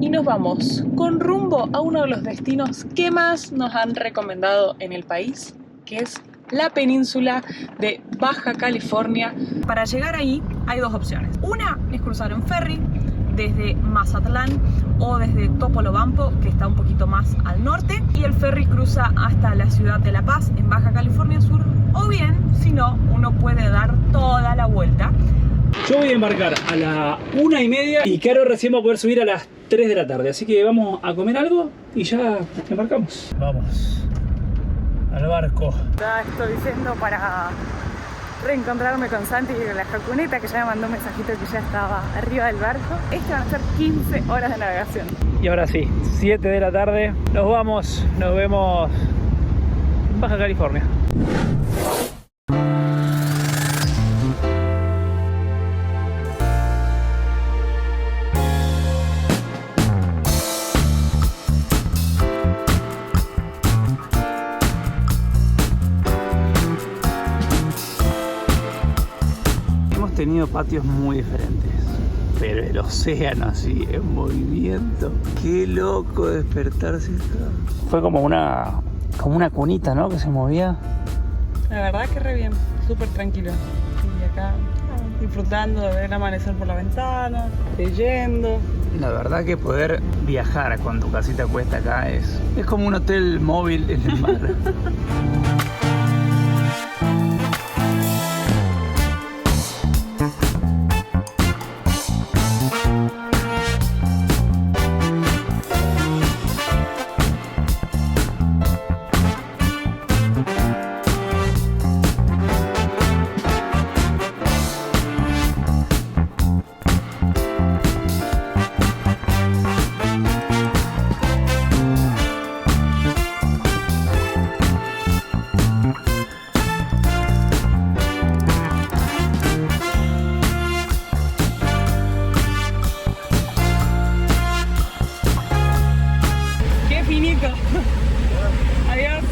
y nos vamos con rumbo a uno de los destinos que más nos han recomendado en el país, que es la península de Baja California. Para llegar ahí hay dos opciones. Una es cruzar en ferry desde Mazatlán o desde Topolobampo, que está un poquito más al norte, y el ferry cruza hasta la ciudad de La Paz, en Baja California Sur, o bien, si no, uno puede dar toda la vuelta. Yo voy a embarcar a la 1:30 y Caro recién va a poder subir a las 3 de la tarde, así que vamos a comer algo y ya embarcamos. Vamos al barco. Ya estoy yendo para reencontrarme con Santi y la jacuneta, que ya me mandó un mensajito que ya estaba arriba del barco. Van a ser 15 horas de navegación. Y ahora sí, 7 de la tarde, nos vamos, nos vemos en Baja California. Tenido patios muy diferentes, pero el océano así en movimiento, qué loco despertarse acá. Fue como una cunita, ¿no? Que se movía. La verdad que re bien, súper tranquilo. Y acá disfrutando de ver el amanecer por la ventana, leyendo. La verdad que poder viajar con tu casita cuesta acá es como un hotel móvil en el mar. Adiós.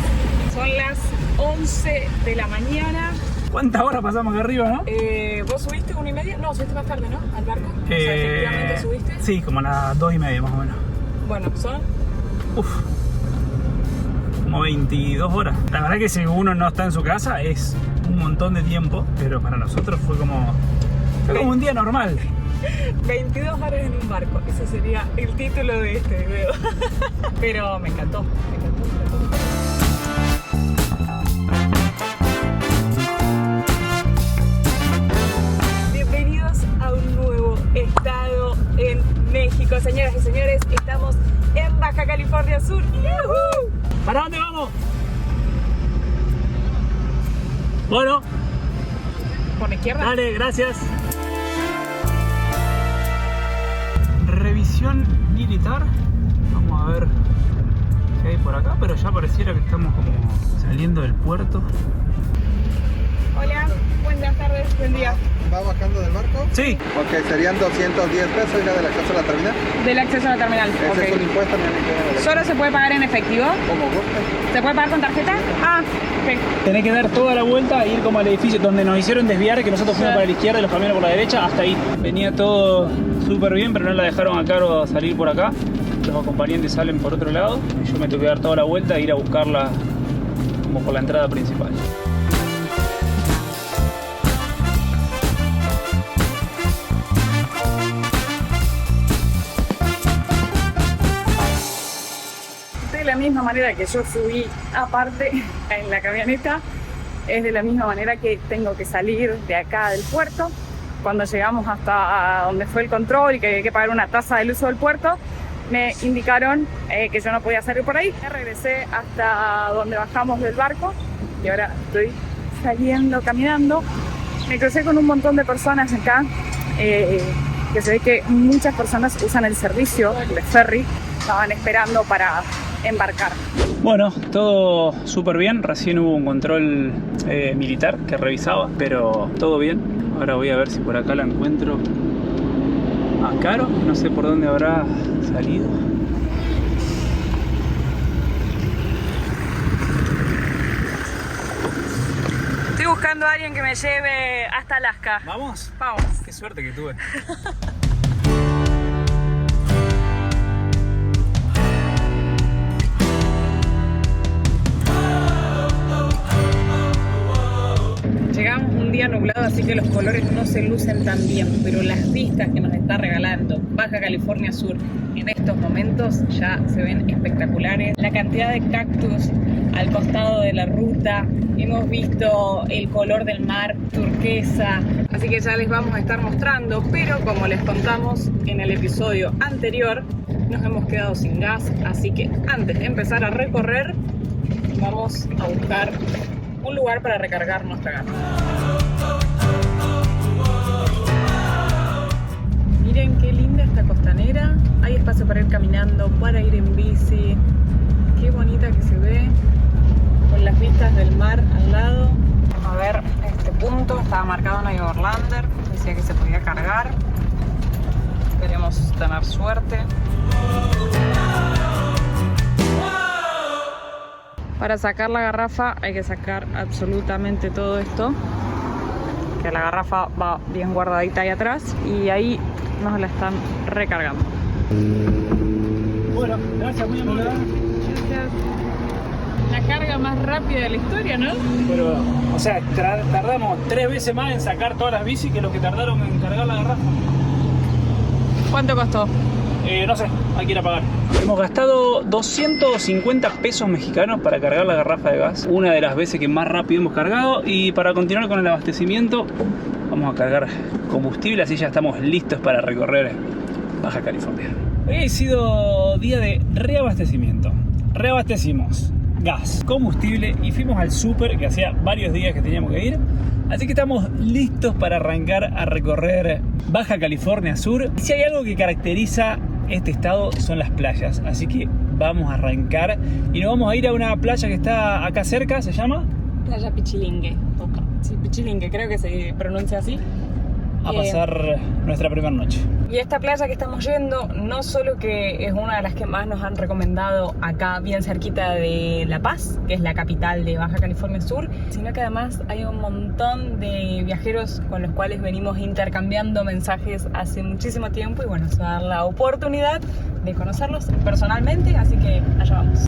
Son las 11 de la mañana. ¿Cuántas horas pasamos acá arriba, no? ¿Vos subiste 1:30? No, subiste más tarde, ¿no? Al barco. O sea, efectivamente subiste. Sí, como a las 2:30 más o menos. Bueno, son... como 22 horas. La verdad que si uno no está en su casa es un montón de tiempo, pero para nosotros fue como un día normal. 22 horas en un barco, ese sería el título de este video. Pero me encantó, me encantó, me encantó. Bienvenidos a un nuevo estado en México, señoras y señores. Estamos en Baja California Sur. ¡Yuhu! ¿Para dónde vamos? Bueno. Por la izquierda. Dale, gracias. Revisión militar. Vamos a ver qué hay por acá, pero ya pareciera que estamos como saliendo del puerto. Hola, buenas tardes, buen día. ¿Va bajando del barco? Sí. Ok, serían 210 pesos y la del acceso a la terminal. Del acceso a la terminal. Ese Okay. es un impuesto, no hay que... ¿Solo se puede pagar en efectivo? Como guste. ¿Se puede pagar con tarjeta? Ah, ok. Tenés que dar toda la vuelta e ir como al edificio donde nos hicieron desviar, que nosotros fuimos para la izquierda y los camiones por la derecha, hasta ahí. Venía todo súper bien, pero no la dejaron a Caro salir por acá. Los acompañantes salen por otro lado y yo me tengo que dar toda la vuelta e ir a buscarla como por la entrada principal. De la misma manera que yo subí aparte en la camioneta, es de la misma manera que tengo que salir de acá del puerto. Cuando llegamos hasta donde fue el control y que hay que pagar una tasa del uso del puerto, me indicaron que yo no podía salir por ahí. Regresé hasta donde bajamos del barco y ahora estoy saliendo, caminando. Me crucé con un montón de personas acá, que se ve que muchas personas usan el servicio de ferry, estaban esperando para embarcar. Bueno, todo súper bien. Recién hubo un control militar que revisaba, pero todo bien. Ahora voy a ver si por acá la encuentro a Caro. No sé por dónde habrá salido. Estoy buscando a alguien que me lleve hasta Alaska. ¿Vamos? Vamos. Qué suerte que tuve. nublado, así que los colores no se lucen tan bien, pero las vistas que nos está regalando Baja California Sur en estos momentos ya se ven espectaculares. La cantidad de cactus al costado de la ruta, hemos visto el color del mar turquesa, así que ya les vamos a estar mostrando, pero como les contamos en el episodio anterior, nos hemos quedado sin gas, así que antes de empezar a recorrer vamos a buscar un lugar para recargar nuestra gana. Miren qué linda esta costanera, hay espacio para ir caminando, para ir en bici, qué bonita que se ve, con las vistas del mar al lado. Vamos a ver este punto, estaba marcado en Overlander, decía que se podía cargar, esperemos tener suerte. Para sacar la garrafa hay que sacar absolutamente todo esto, que la garrafa va bien guardadita ahí atrás y ahí nos la están recargando. Bueno, gracias, muy amable. Gracias. La carga más rápida de la historia, ¿no? Pero, o sea, tardamos 3 veces más en sacar todas las bicis que lo que tardaron en cargar la garrafa. ¿Cuánto costó? No sé, hay que ir a pagar. Hemos gastado 250 pesos mexicanos para cargar la garrafa de gas. Una de las veces que más rápido hemos cargado. Y para continuar con el abastecimiento, vamos a cargar combustible. Así ya estamos listos para recorrer Baja California. Hoy ha sido día de reabastecimiento. Reabastecimos gas, combustible y fuimos al súper, que hacía varios días que teníamos que ir. Así que estamos listos para arrancar a recorrer Baja California Sur. Y si hay algo que caracteriza este estado son las playas, así que vamos a arrancar y nos vamos a ir a una playa que está acá cerca, ¿se llama? Playa Pichilingue. Sí, Pichilingue, creo que se pronuncia así. A pasar nuestra primera noche. Y esta playa que estamos yendo, no solo que es una de las que más nos han recomendado acá, bien cerquita de La Paz, que es la capital de Baja California Sur, sino que además hay un montón de viajeros con los cuales venimos intercambiando mensajes hace muchísimo tiempo y bueno, se va a dar la oportunidad de conocerlos personalmente, así que allá vamos.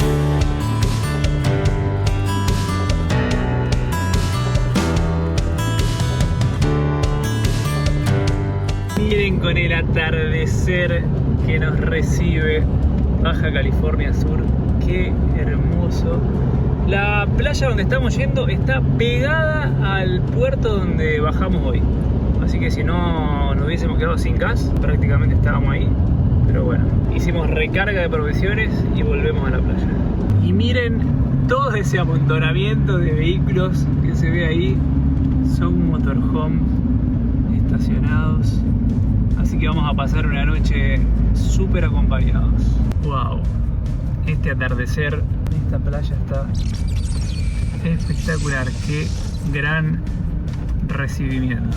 Miren con el atardecer que nos recibe Baja California Sur, qué hermoso. La playa donde estamos yendo está pegada al puerto donde bajamos hoy, así que si no nos hubiésemos quedado sin gas, prácticamente estábamos ahí. Pero bueno, hicimos recarga de provisiones y volvemos a la playa. Y miren todo ese amontonamiento de vehículos que se ve ahí, son motorhomes estacionados. Así que vamos a pasar una noche súper acompañados. Wow, este atardecer, esta playa está espectacular. Qué gran recibimiento.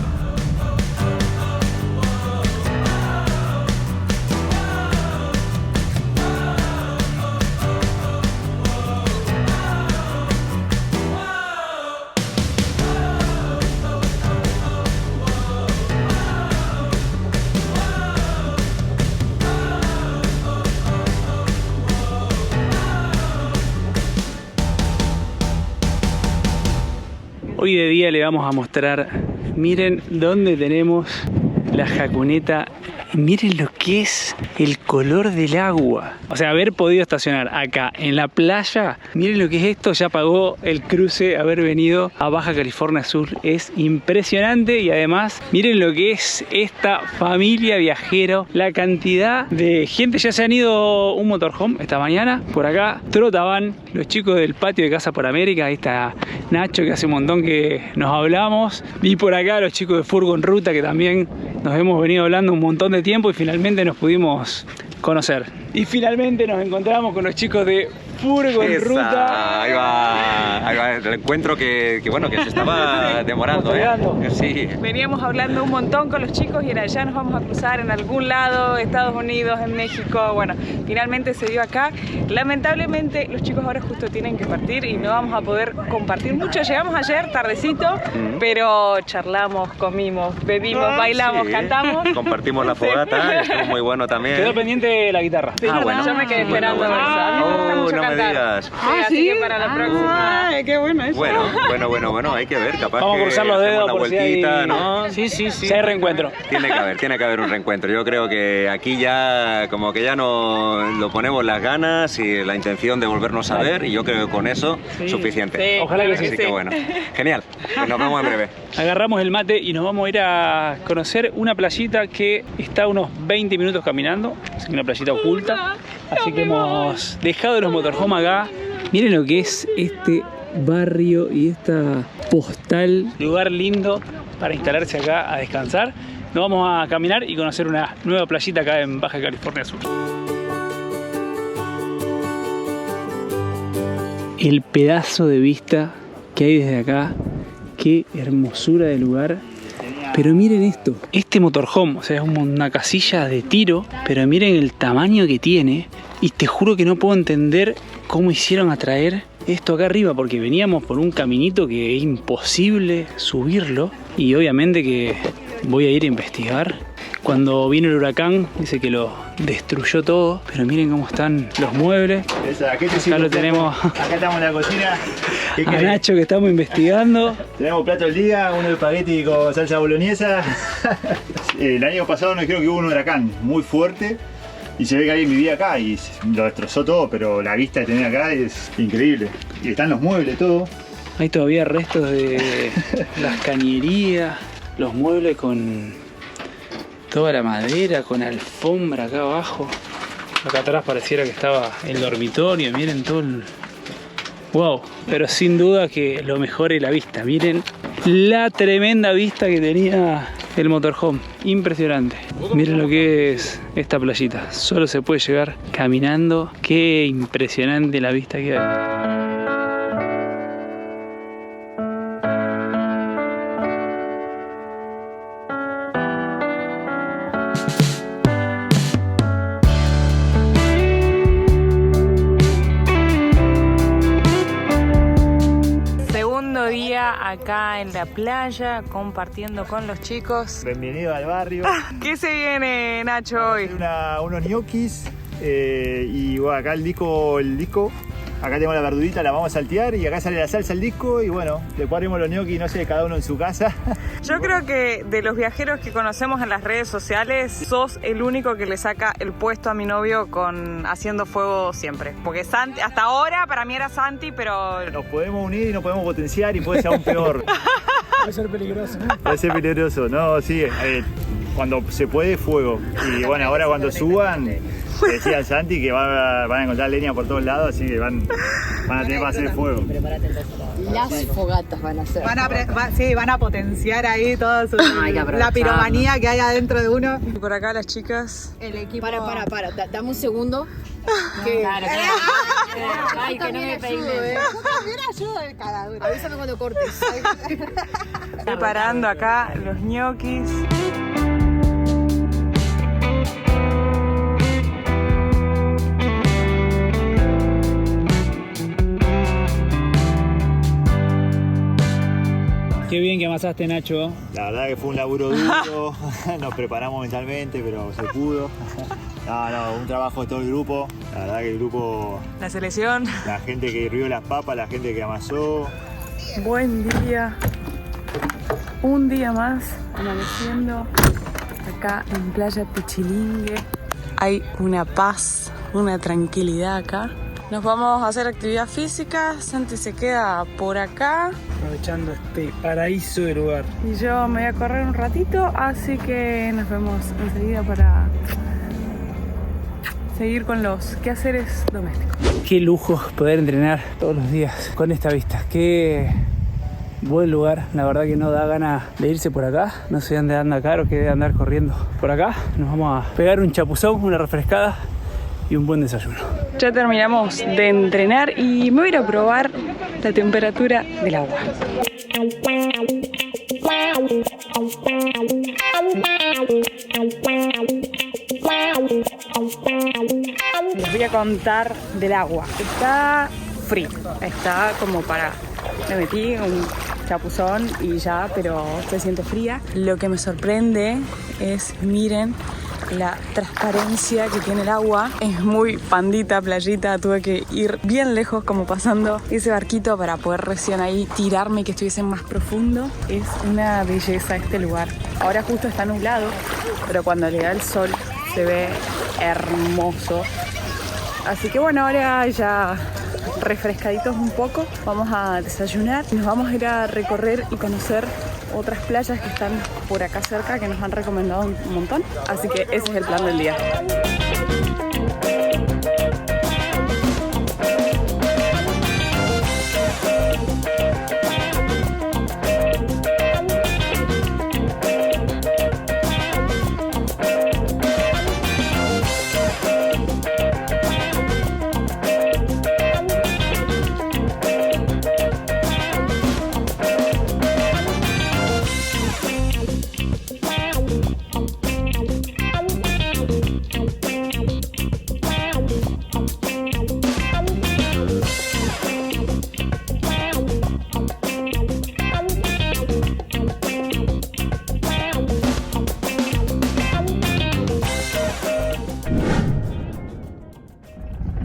Hoy de día le vamos a mostrar, miren dónde tenemos la jacuneta, miren lo que es el color del agua. O sea, haber podido estacionar acá en la playa, miren lo que es esto, ya pagó el cruce, haber venido a Baja California Sur, es impresionante. Y además, miren lo que es esta familia viajero, la cantidad de gente, ya se han ido un motorhome esta mañana, por acá trotaban los chicos del patio de Casa por América, ahí está Nacho, que hace un montón que nos hablamos, vi por acá los chicos de Furgo en Ruta, que también nos hemos venido hablando un montón de tiempo y finalmente nos pudimos conocer. Y finalmente nos encontramos con los chicos de Furgo en Ruta. Ahí va el encuentro que bueno, que se estaba demorando, Sí. Veníamos hablando un montón con los chicos y era ya nos vamos a cruzar en algún lado, Estados Unidos, en México. Bueno, finalmente se dio acá. Lamentablemente los chicos ahora justo tienen que partir y no vamos a poder compartir mucho. Llegamos ayer tardecito, pero charlamos, comimos, bebimos, bailamos, cantamos. Compartimos la fogata, estuvo muy bueno también. Quedó pendiente la guitarra. Sí, bueno. Yo me quedé esperando eso. A mí me gusta mucho cantar. digas. Sí, así que para la próxima. Ay, qué bueno eso. Bueno, hay que ver, capaz Vamos a que cruzar los hacemos dedos una por si vueltita, hay... ¿no? Sí. Si hay reencuentro. Tiene que haber un reencuentro. Yo creo que aquí ya como que ya no lo ponemos las ganas y la intención de volvernos a ver, y yo creo que con eso suficiente. Sí, Ojalá que sí. Así que bueno, genial. Pues nos vemos en breve. Agarramos el mate y nos vamos a ir a conocer una playita que está a unos 20 minutos caminando. Es una playita oculta. Así que hemos dejado los motorhome acá. Miren lo que es este barrio y esta postal. Lugar lindo para instalarse acá a descansar. Nos vamos a caminar y conocer una nueva playita acá en Baja California Sur. El pedazo de vista que hay desde acá. Qué hermosura de lugar. Pero miren esto, este motorhome, o sea, es una casilla de tiro, pero miren el tamaño que tiene. Y te juro que no puedo entender cómo hicieron atraer esto acá arriba, porque veníamos por un caminito que es imposible subirlo. Y obviamente que voy a ir a investigar. Cuando vino el huracán, dice que lo destruyó todo, pero miren cómo están los muebles. Acá lo tenemos. Acá estamos en la cocina. A Nacho que estamos investigando. Tenemos plato del día, uno de espagueti con salsa boloñesa. El año pasado nos dijeron que hubo un huracán muy fuerte y se ve que alguien vivía acá y lo destrozó todo, pero la vista de tener acá es increíble. Y están los muebles, todo. Hay todavía restos de las cañerías, los muebles con toda la madera, con alfombra acá abajo. Acá atrás pareciera que estaba el dormitorio, miren todo el... Wow, pero sin duda que lo mejor es la vista. Miren la tremenda vista que tenía el motorhome. Impresionante. Miren lo que es esta playita. Solo se puede llegar caminando. Qué impresionante la vista que hay. Acá en la playa, compartiendo con los chicos. Bienvenido al barrio. ¿Qué se viene, Nacho, hoy? Unos ñoquis y bueno, acá el disco. Acá tenemos la verdurita, la vamos a saltear y acá sale la salsa al disco y bueno, después haremos los ñoquis, no sé, cada uno en su casa. Yo creo que de los viajeros que conocemos en las redes sociales, sos el único que le saca el puesto a mi novio con haciendo fuego siempre. Porque Santi, hasta ahora para mí era Santi, pero... Nos podemos unir y nos podemos potenciar y puede ser aún peor. Puede ser peligroso. Puede ser peligroso, no, sí, cuando se puede, fuego. Y bueno, ahora cuando suban... Decía Santi que van a encontrar leña por todos lados, así que van a tener para hacer fuego. Las fogatas van a ser. Van a potenciar ahí toda la piromanía que hay adentro de uno. Y por acá las chicas. El equipo. Para. Dame un segundo. Claro. Ay, que no me peine. Yo también ayudo el cagadura. Avísame cuando cortes. Preparando acá los ñoquis. Qué bien que amasaste, Nacho. La verdad que fue un laburo duro, nos preparamos mentalmente, pero se pudo. No, un trabajo de todo el grupo. La verdad que el grupo... La selección. La gente que hirvió las papas, la gente que amasó. Buen día. Un día más amaneciendo acá en Playa Pichilingue. Hay una paz, una tranquilidad acá. Nos vamos a hacer actividad física. Santi se queda por acá. Aprovechando este paraíso de lugar. Y yo me voy a correr un ratito, así que nos vemos enseguida para seguir con los quehaceres domésticos. Qué lujo poder entrenar todos los días con esta vista. Qué buen lugar. La verdad que no da ganas de irse por acá. No sé dónde anda Caro, que debe andar corriendo por acá. Nos vamos a pegar un chapuzón, una refrescada y un buen desayuno. Ya terminamos de entrenar y me voy a ir a probar la temperatura del agua. Les voy a contar del agua. Está frío, está como para... Me metí un chapuzón y ya, pero se siente fría. Lo que me sorprende es, miren, la transparencia que tiene el agua. Es muy pandita, playita. Tuve que ir bien lejos como pasando ese barquito para poder recién ahí tirarme y que estuviese más profundo. Es una belleza este lugar. Ahora justo está nublado, pero cuando le da el sol se ve hermoso. Así que bueno, ahora ya refrescaditos un poco, vamos a desayunar. Nos vamos a ir a recorrer y conocer otras playas que están por acá cerca, que nos han recomendado un montón. Así que ese es el plan del día.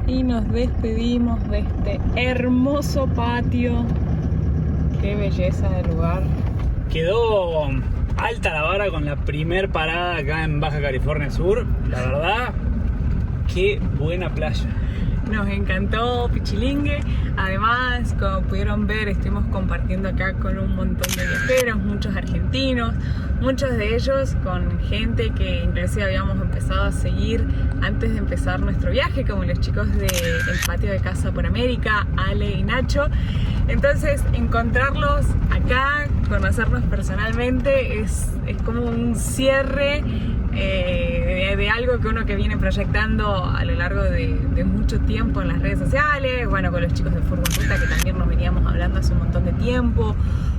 Y nos despedimos de este hermoso patio. Qué belleza de lugar. Quedó alta la vara con la primer parada acá en Baja California Sur. La verdad, qué buena playa. Nos encantó Pichilingue. Además, como pudieron ver, estuvimos compartiendo acá con un montón de viajeros, muchos argentinos, muchos de ellos con gente que inclusive habíamos empezado a seguir antes de empezar nuestro viaje, como los chicos del patio de Casa por América, Ale y Nacho. Entonces, encontrarlos acá, conocernos personalmente, es como un cierre de algo que uno que viene proyectando a lo largo de mucho tiempo en las redes sociales. Bueno, con los chicos de Furgon Ruta, que también nos veníamos hablando hace un montón de tiempo.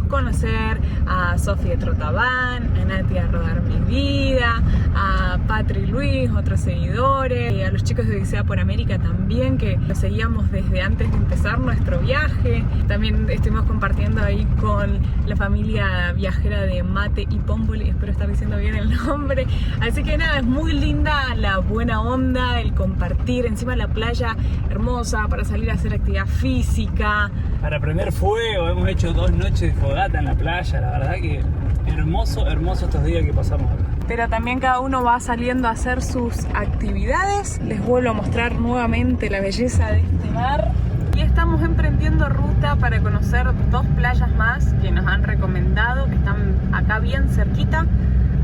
Conocer a Sofi de Trotaban, a Nati a Rodar Mi Vida, a Patri y Luis, otros seguidores, a los chicos de Odisea por América también, que los seguíamos desde antes de empezar nuestro viaje. También estuvimos compartiendo ahí con la familia viajera de Mate y Pomboli, espero estar diciendo bien el nombre. Así que nada, es muy linda la buena onda, el compartir, encima la playa hermosa para salir a hacer actividad física. Para prender fuego, hemos hecho 2 noches de fogata en la playa, la verdad que hermoso, hermoso estos días que pasamos acá. Pero también cada uno va saliendo a hacer sus actividades. Les vuelvo a mostrar nuevamente la belleza de este mar. Y estamos emprendiendo ruta para conocer 2 playas más que nos han recomendado, que están acá bien cerquita.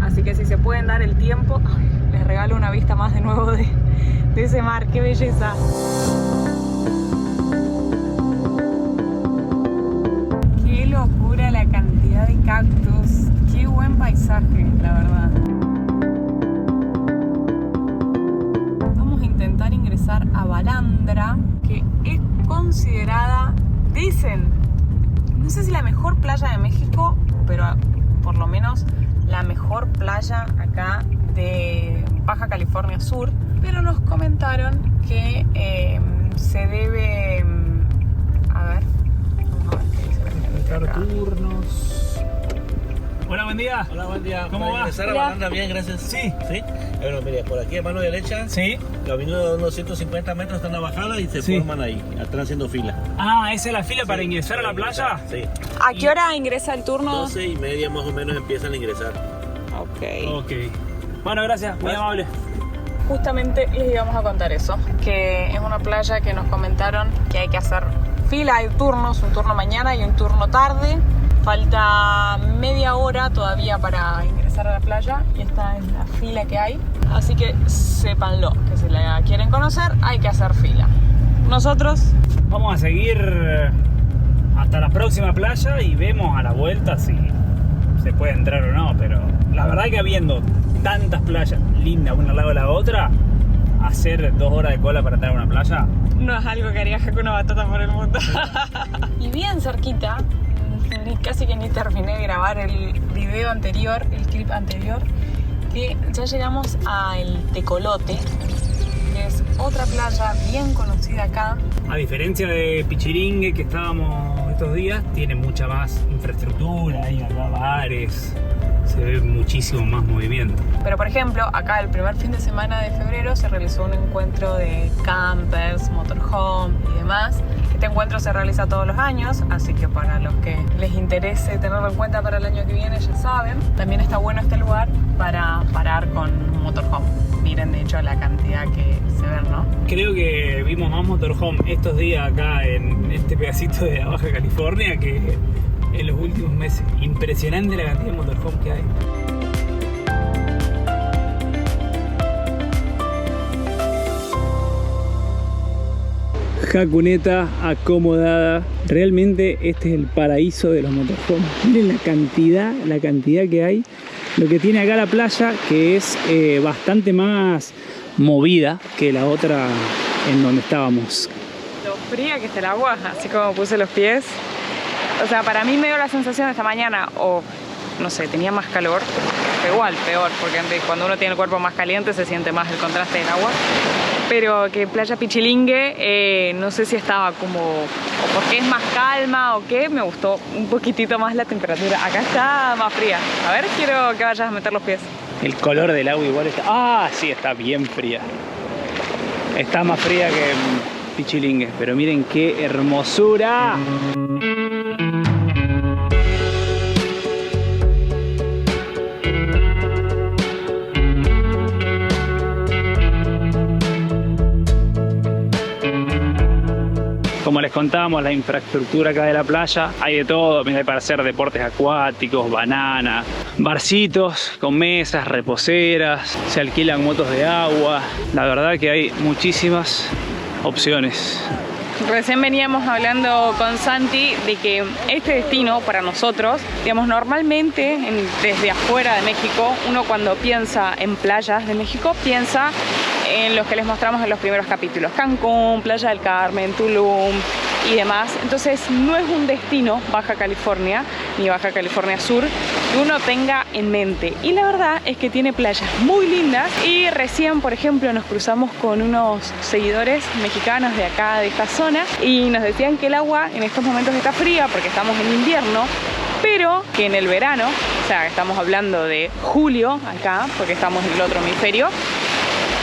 Así que si se pueden dar el tiempo, les regalo una vista más de nuevo de ese mar. ¡Qué belleza! ¡Qué locura la cantidad de cactus! ¡Qué buen paisaje, la verdad! Vamos a intentar ingresar a Balandra, que es considerada, dicen, no sé si la mejor playa de México, pero por lo menos la mejor playa acá de Baja California Sur. Pero nos comentaron que se debe, a ver qué dice, turnos. Hola, buen día. Hola, buen día. ¿Cómo va? Ingresar a Balandra bien, gracias. Sí. ¿Sí? Bueno, mire, por aquí a mano derecha, Sí. camino de unos 150 metros está en la bajada y se Sí. forman ahí, están haciendo fila. Ah, ¿esa es la fila para ingresar a la playa? Sí. ¿A qué hora ingresa el turno? 12:30 más o menos empiezan a ingresar. Ok. Ok. Bueno, gracias, muy amable. Justamente les íbamos a contar eso, que es una playa que nos comentaron que hay que hacer fila, hay turnos, un turno mañana y un turno tarde. Falta media hora todavía para ingresar a la playa y esta es la fila que hay. Así que sépanlo, que si la quieren conocer hay que hacer fila. Nosotros Vamos a seguir hasta la próxima playa y vemos a la vuelta si se puede entrar o no, pero la verdad que habiendo tantas playas lindas una al lado de la otra, hacer 2 horas de cola para entrar a una playa no es algo que haría una batata por el mundo. Y bien cerquita, casi que ni terminé de grabar el video anterior, el clip anterior, que ya llegamos a El Tecolote, que es otra playa bien conocida acá. A diferencia de Pichilingue, que estábamos estos días, tiene mucha más infraestructura, hay acá bares, se ve muchísimo más movimiento. Pero por ejemplo, acá el primer fin de semana de febrero se realizó un encuentro de campers, motorhome y demás. Este encuentro se realiza todos los años, así que para los que les interese tenerlo en cuenta para el año que viene, ya saben. También está bueno este lugar para parar con motorhome. Miren de hecho la cantidad que se ven, ¿no? Creo que vimos más motorhome estos días acá en este pedacito de Baja California que en los últimos meses. Impresionante la cantidad de motorhome que hay. Jacuneta acomodada. Realmente este es el paraíso de los motorhomes. Miren la cantidad que hay. Lo que tiene acá la playa, que es bastante más movida que la otra en donde estábamos. Lo fría que está el agua, así como puse los pies. O sea, para mí me dio la sensación esta mañana, o no sé, tenía más calor. Igual, peor, porque cuando uno tiene el cuerpo más caliente se siente más el contraste del agua. Pero que Playa Pichilingue, no sé si estaba como, o porque es más calma o qué, me gustó un poquitito más la temperatura. Acá está más fría. A ver, quiero que vayas a meter los pies. El color del agua igual está... Ah, sí, está bien fría. Está más fría que Pichilingue, pero miren qué hermosura. Como les contábamos, la infraestructura acá de la playa, hay de todo, hay para hacer deportes acuáticos, bananas, barcitos con mesas, reposeras, se alquilan motos de agua. La verdad que hay muchísimas opciones. Recién veníamos hablando con Santi de que este destino para nosotros, digamos, normalmente desde afuera de México, uno cuando piensa en playas de México, piensa en los que les mostramos en los primeros capítulos: Cancún, Playa del Carmen, Tulum y demás. Entonces no es un destino Baja California ni Baja California Sur que uno tenga en mente, y la verdad es que tiene playas muy lindas. Y recién, por ejemplo, nos cruzamos con unos seguidores mexicanos de acá, de esta zona, y nos decían que el agua en estos momentos está fría porque estamos en invierno, pero que en el verano, o sea, estamos hablando de julio acá, porque estamos en el otro hemisferio,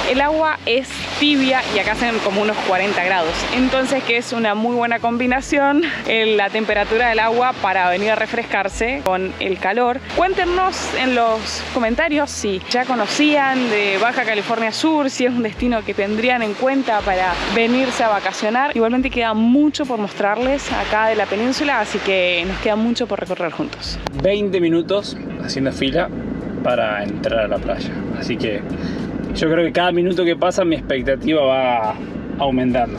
el agua es tibia y acá hacen como unos 40 grados. Entonces que es una muy buena combinación la temperatura del agua para venir a refrescarse con el calor. Cuéntenos en los comentarios si ya conocían de Baja California Sur, si es un destino que tendrían en cuenta para venirse a vacacionar. Igualmente queda mucho por mostrarles acá de la península, así que nos queda mucho por recorrer juntos. 20 minutos haciendo fila para entrar a la playa. Así que yo creo que cada minuto que pasa mi expectativa va aumentando.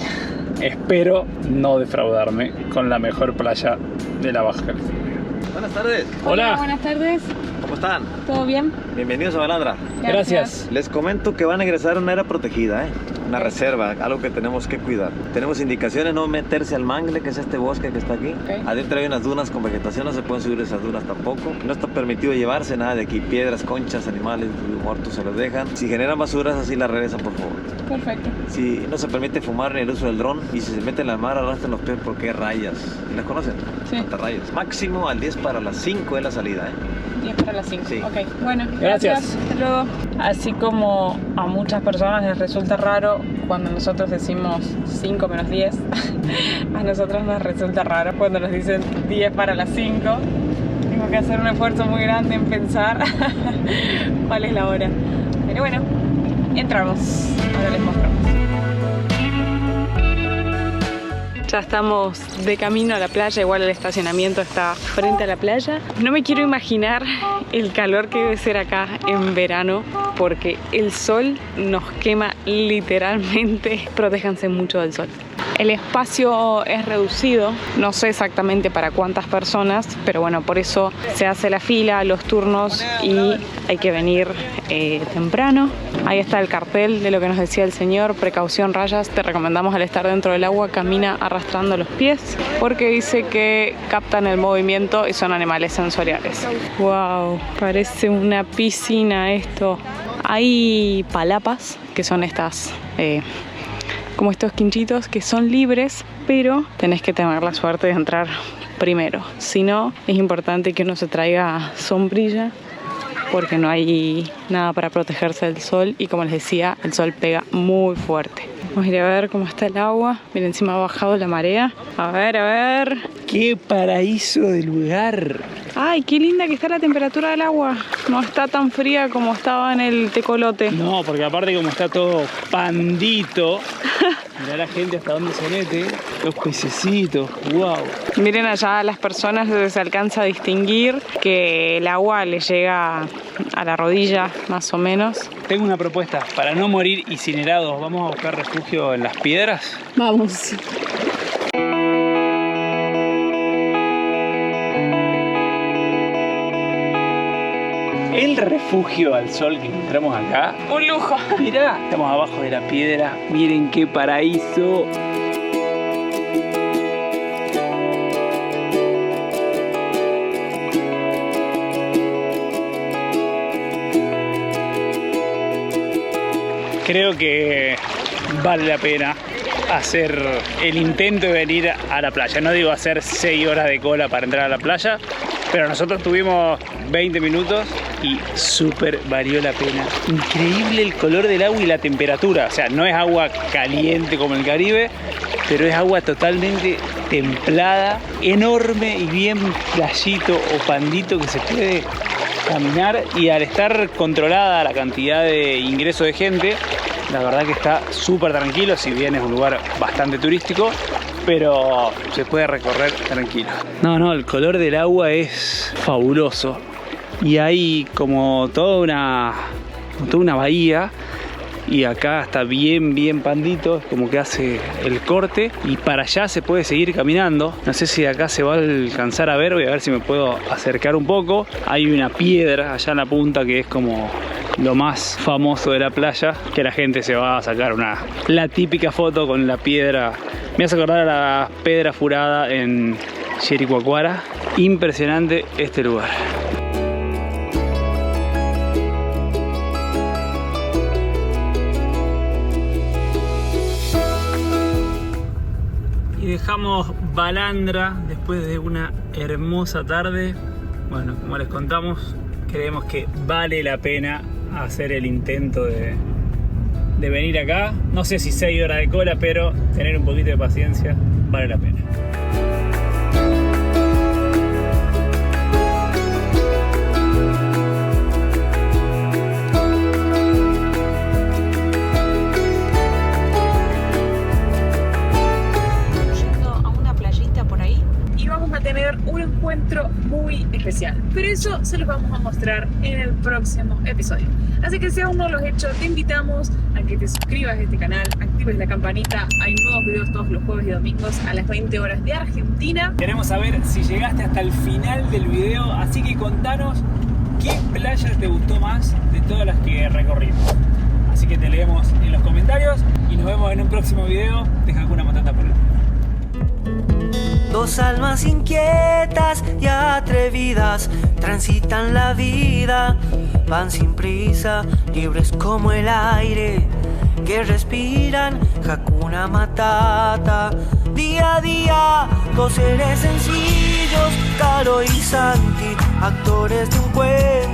Espero no defraudarme con la mejor playa de la Baja California. Buenas tardes. Hola. Buenas tardes. ¿Cómo están? ¿Todo bien? Bienvenidos a Balandra. Gracias. Les comento que van a ingresar a una área protegida, una reserva, algo que tenemos que cuidar. Tenemos indicaciones no meterse al mangle, que es este bosque que está aquí. Adentro hay unas dunas con vegetación, no se pueden subir esas dunas tampoco. No está permitido llevarse nada de aquí, piedras, conchas, animales muertos se los dejan. Si generan basuras, así las regresan, por favor. Perfecto. Si no se permite fumar ni el uso del dron, y si se meten en la mar, arrastren los pies porque hay rayas. ¿Las conocen? Sí. Hasta rayas. Máximo al 10 para las 5 es la salida, 10 para las 5. Sí. Ok, bueno, Gracias. Hasta luego. Así como a muchas personas les resulta raro cuando nosotros decimos 5 menos 10, a nosotros nos resulta raro cuando nos dicen 10 para las 5. Tengo que hacer un esfuerzo muy grande en pensar cuál es la hora. Pero bueno, entramos. Ahora les mostramos. Ya estamos de camino a la playa, igual el estacionamiento está frente a la playa. No me quiero imaginar el calor que debe ser acá en verano, porque el sol nos quema literalmente. Protéjanse mucho del sol. El espacio es reducido, no sé exactamente para cuántas personas, pero bueno, por eso se hace la fila, los turnos, y hay que venir temprano. Ahí está el cartel de lo que nos decía el señor: precaución rayas, te recomendamos al estar dentro del agua, camina arrastrando los pies, porque dice que captan el movimiento y son animales sensoriales. Wow, parece una piscina esto. Hay palapas, que son estas... como estos quinchitos que son libres, pero tenés que tener la suerte de entrar primero. Si no, es importante que uno se traiga sombrilla porque no hay nada para protegerse del sol y como les decía, el sol pega muy fuerte. Vamos a ir a ver cómo está el agua. Miren, encima ha bajado la marea. A ver. ¡Qué paraíso de lugar! ¡Ay, qué linda que está la temperatura del agua! No está tan fría como estaba en el tecolote. No, porque aparte como está todo pandito, mirá la gente hasta dónde se mete, los pececitos, wow. Miren allá a las personas, se alcanza a distinguir que el agua le llega a la rodilla, más o menos. Tengo una propuesta, para no morir incinerados, ¿vamos a buscar refugio en las piedras? Vamos. El refugio al sol que encontramos acá. Un lujo. Mirá, estamos abajo de la piedra. Miren qué paraíso. Creo que vale la pena hacer el intento de venir a la playa. No digo hacer 6 horas de cola para entrar a la playa, pero nosotros tuvimos 20 minutos y súper valió la pena. Increíble el color del agua y la temperatura. O sea, no es agua caliente como el Caribe, pero es agua totalmente templada, enorme y bien playito o pandito que se puede caminar. Y al estar controlada la cantidad de ingreso de gente, la verdad que está súper tranquilo, si bien es un lugar bastante turístico, pero se puede recorrer tranquilo. No, el color del agua es fabuloso. Y hay como toda una bahía, y acá está bien pandito, es como que hace el corte, y para allá se puede seguir caminando. No sé si de acá se va a alcanzar a ver, voy a ver si me puedo acercar un poco. Hay una piedra allá en la punta que es como lo más famoso de la playa, que la gente se va a sacar la típica foto con la piedra. Me hace acordar a la Pedra Furada en Jericoacoara. Impresionante este lugar. Y dejamos Balandra después de una hermosa tarde. Bueno, como les contamos, creemos que vale la pena hacer el intento de venir acá. No sé si 6 horas de cola, pero tener un poquito de paciencia vale la pena. Tener un encuentro muy especial, pero eso se los vamos a mostrar en el próximo episodio. Así que si aún no lo has hecho, te invitamos a que te suscribas a este canal, actives la campanita. Hay nuevos videos todos los jueves y domingos a las 20 horas de Argentina. Queremos saber si llegaste hasta el final del video, así que contanos qué playa te gustó más de todas las que recorrimos. Así que te leemos en los comentarios y nos vemos en un próximo video. Deja alguna matata por el... Dos almas inquietas y atrevidas transitan la vida, van sin prisa, libres como el aire que respiran. Hakuna Matata. Día a día, dos seres sencillos, Caro y Santi, actores de un cuento.